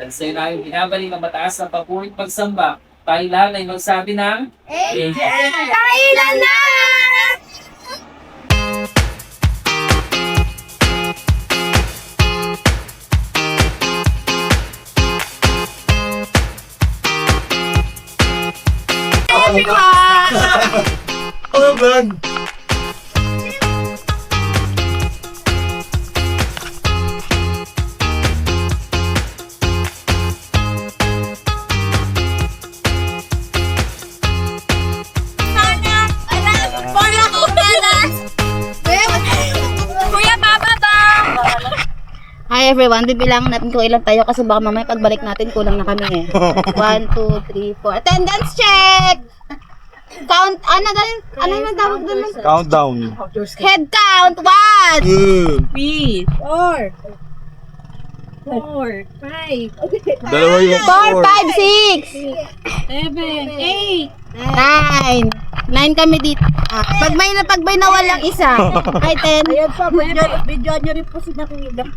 At sa ilalim binabalik ang mataas na papurit pagsamba, tayo lahat ay magsabi ng Kailan na! Ano ba? Kuya, bababa! Hi everyone, bibilangin natin kung ilan tayo kasi baka mamaya pagbalik natin kulang na kami eh. 1, 2, 3, 4. Attendance check! Count, ano yung tawag doon? Countdown. Head count! 1, 3, 4, 5, Dalawa yung 4, 5, 6, 7, 8, 9 kami dito. Pag may nawalang isa. Ay, 10. Ayan pa, video nyo rin po sila kung ilang.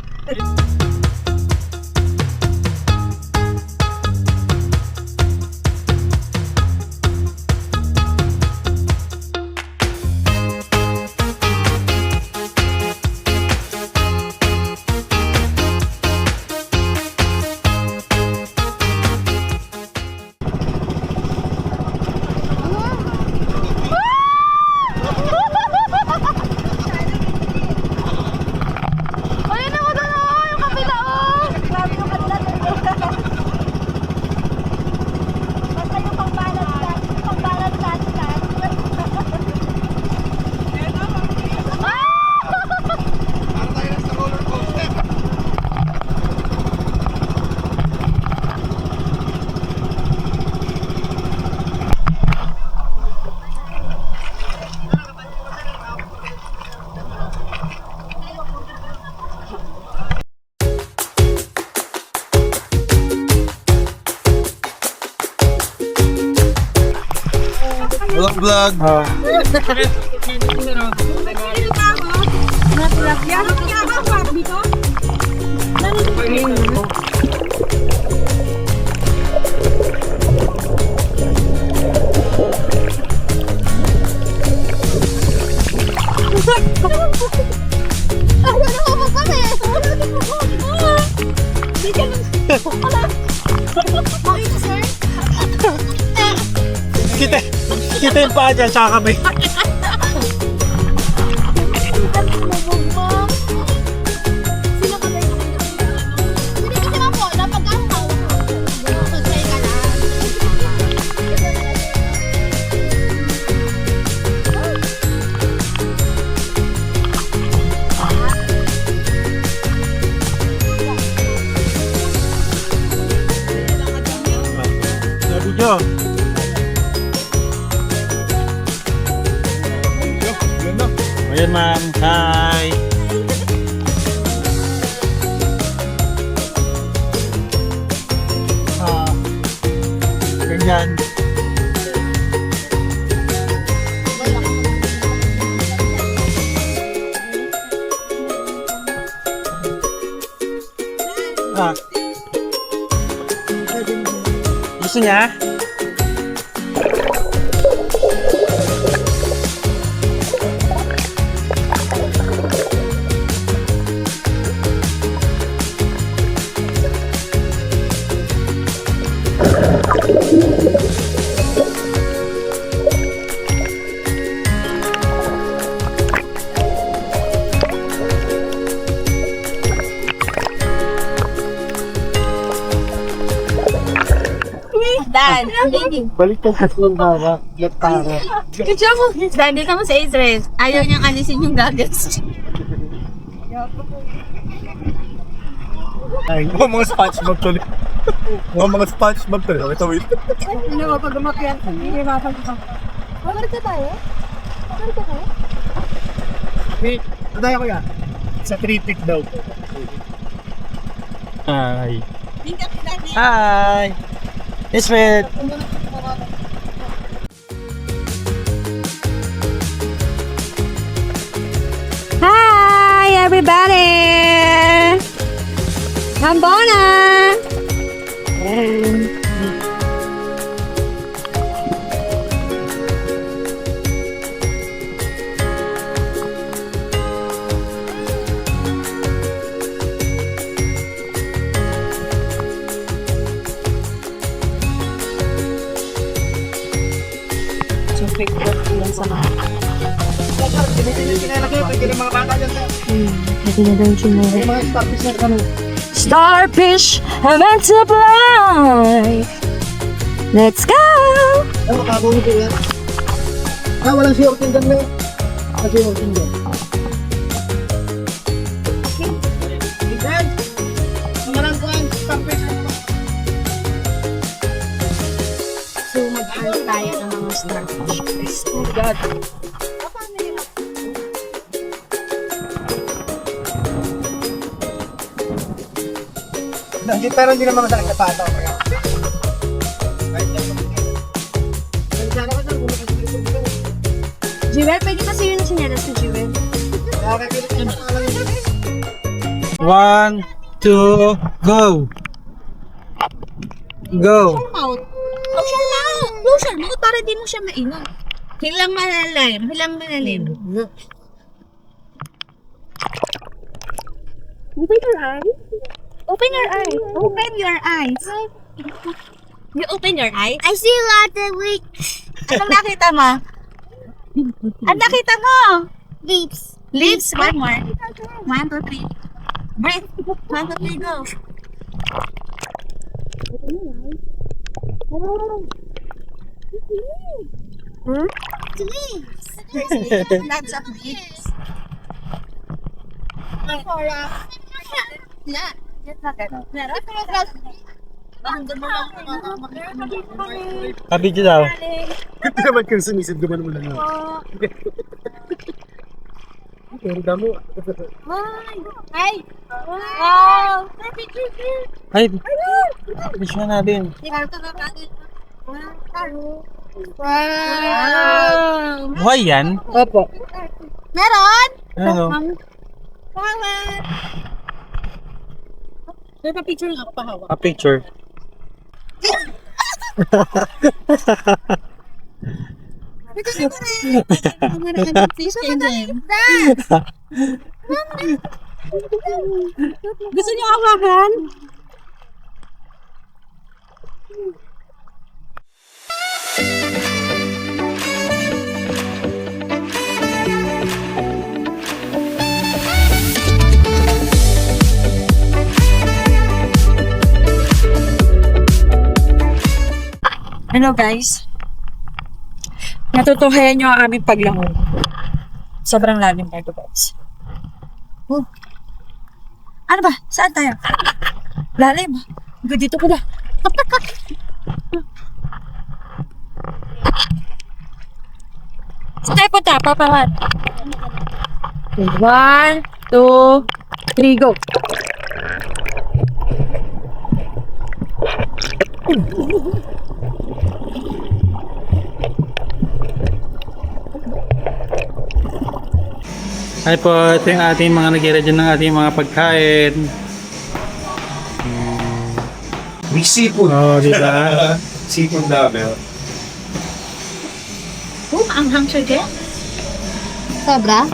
vlog. Kita yung paa dyan, tsaka kami. Video. Ayan ma'am, hi! Ganyan. Gusto niya? Dan. Balik ka sa para. Let para. Kaya mo. Dan, di ka mo sa Israel. Ayaw niyang alisin yung goggles. Ay, mga SpongeBob tuloy. Mga SpongeBob tuloy. Ito, wait. Ano mo, pag umakyat, hindi mapagpapag. Pagalit ka tayo? Pagalit ka tayo? Wait, tayo ko yan. Sa 3-pick daw. Hi. Hi. Yes, man. Hi, everybody! Hambona! So, fake work yan sa mga. Pwede mga bata dyan. Pwede na daw yung sumuro. Yung mga starfish na kano. Starfish are meant to fly. Let's go! Ano, kabungo ko yan. Walang siyorting dyan, may. Kasi yung tingin. So, mag-hunt tayo ng mga starfish. Oh God. Pero hindi naman masakit na pata. Jewel, pwede kasi yun na sinyalas ni Jewel. 1, 2, go! Go! Out. Close your mouth. Close your mouth para di mo siya mainom. Hilang malalim. Hilang malalim. Open your eyes. Open your eyes. Open your eyes. You open your eyes? I see a lot of leaves. Anong nakita mo? Ang nakita mo? Leaves. Leaves? One more. 1, 2, 3. Breathe. 1, 2, 3, go. Leaves. Lots of leaves. Yeah. Kabidyo daw. Ito naman kung sumisid guman mo lang. Pero damo. Ay! Wow! Ay, wish na natin. Wow! Buhay yan? Opo. Meron? Ano? May pa-picture nga ako pahawa. A picture. Gusto niyo hawakan? Hello guys. Natutuhayan nyo ang aming paglangon. Sobrang lalim na ito guys. Oh. Ano ba? Saan tayo? Lalim. Hanggang dito ko na. Saan tayo punta? Papahan. 1, 2, 3, go. Ay po, ito yung ating mga nag-ready dyan ng ating mga pagkain. May seafood. Oo, di ba? Seafood level. Anghang siya din. Sobra?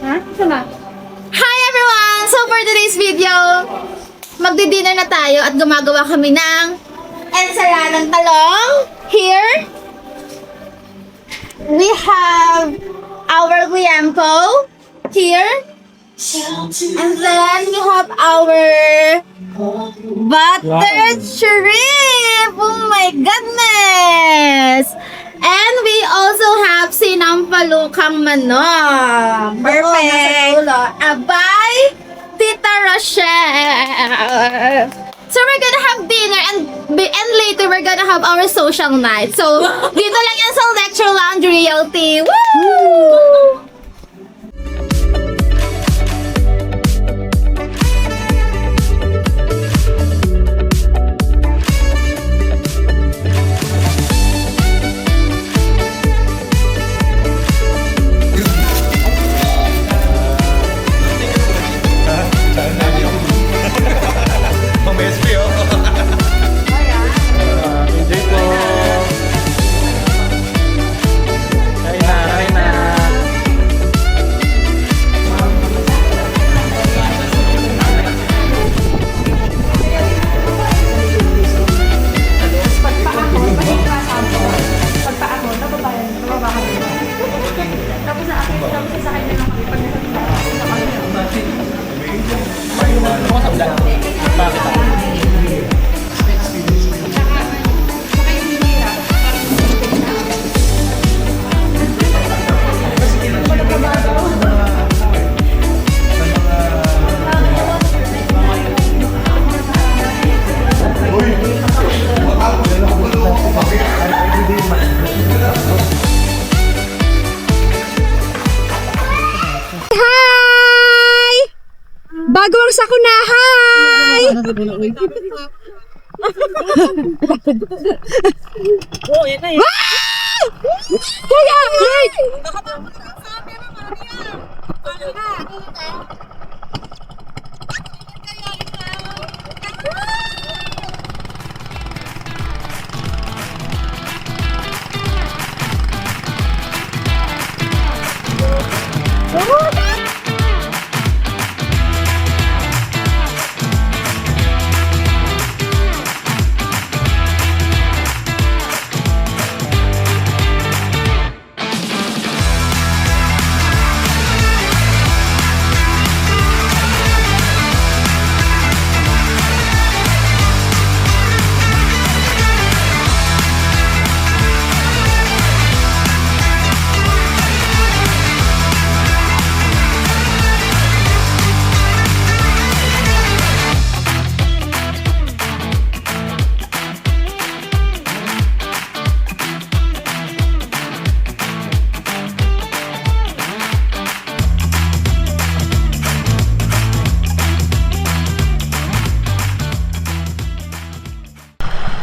Ha? Sama? Hi everyone! So for today's video, magdi-dinner na tayo at gumagawa kami ng ensaladang talong. Here, we have our liempo. Here. And then we have our buttered shrimp. Oh my goodness! And we also have sinampalukang manok. Perfect. Abay, Tita Rochelle. So we're gonna have dinner and later we're gonna have our social night. So dito lang yan sa Lecture Lounge Realty. Woo! Pang-SP, oh. Hi! Bago ang sakuna, hi! Kuya! Wait!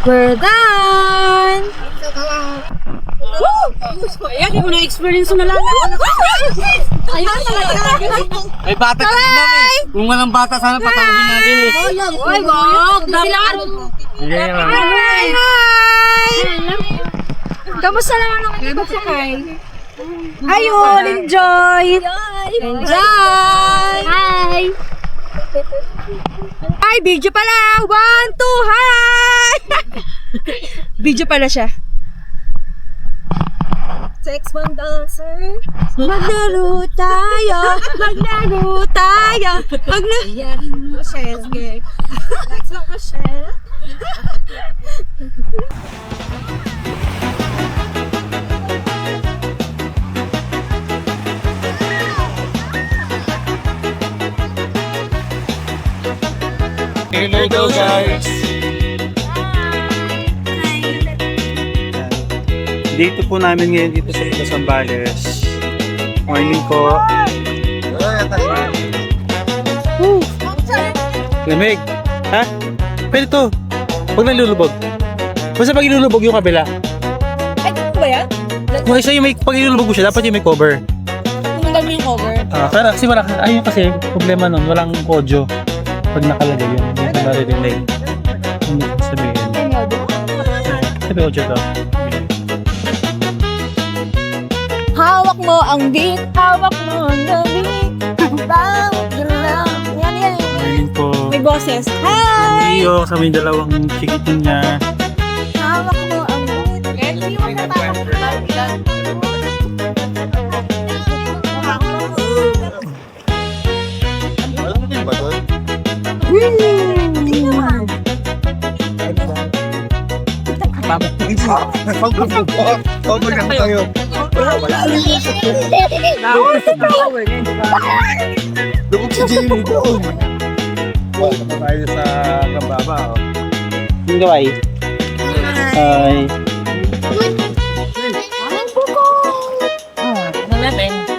We're done! Ayan, yung na-experience na lang. Ayan talaga. May bata ka naman eh. Kung walang bata, sana patawagin natin eh. Oy, wag! Sige lang. Hi! Kamusta naman ang nagsakay? Ayun, enjoy! Enjoy! Hi! Ay, video pala! 1, 2, hi! Video pala siya. Sex bomb dancer. Maglaro tayo. Maglaro tayo. Maglaro. Rochelle. That's not Rochelle. Hello guys! Dito po namin ngayon dito sa Zambales. Morning po. Lamig. Ha? Pwede to. Huwag na ilulubog. Basta pag ilulubog yung kabila. Ay, ano ba yan? Kung isa yung may, pag ilulubog mo siya, dapat yung may cover. Tumundang yung cover. Pero kasi wala, ayun kasi, problema nun, walang audio. Pag nakalagay yun, hindi ko naririnig. Hindi ko sabihin. Sabi audio to. Hawak mo ang beat, hawak mo ang beat. Bawat galaw. Yan, yan. Morning po. May boses. Hi! Iyo, kami dalawang chikitin niya. Hawak mo ang beat. Cover na tayo. Dukot si Jamie doon. Wala pa tayo sa Gambaba. Yung gaway. Hi.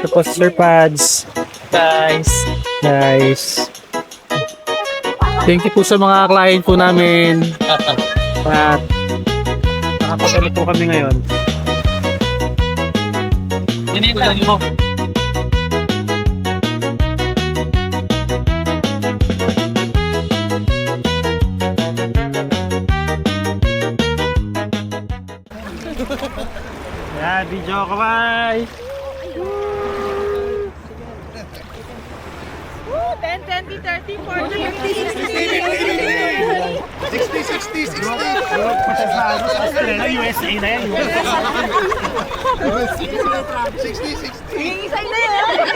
Tapos Sir Pads. Guys. Thank you po sa mga client po namin. At nakapagano po kami ngayon. Dinito mo. Yan, video ko, bye! 10, 20, 30, 40, 50, 60, 70. USA na yan. Hingisay na yan.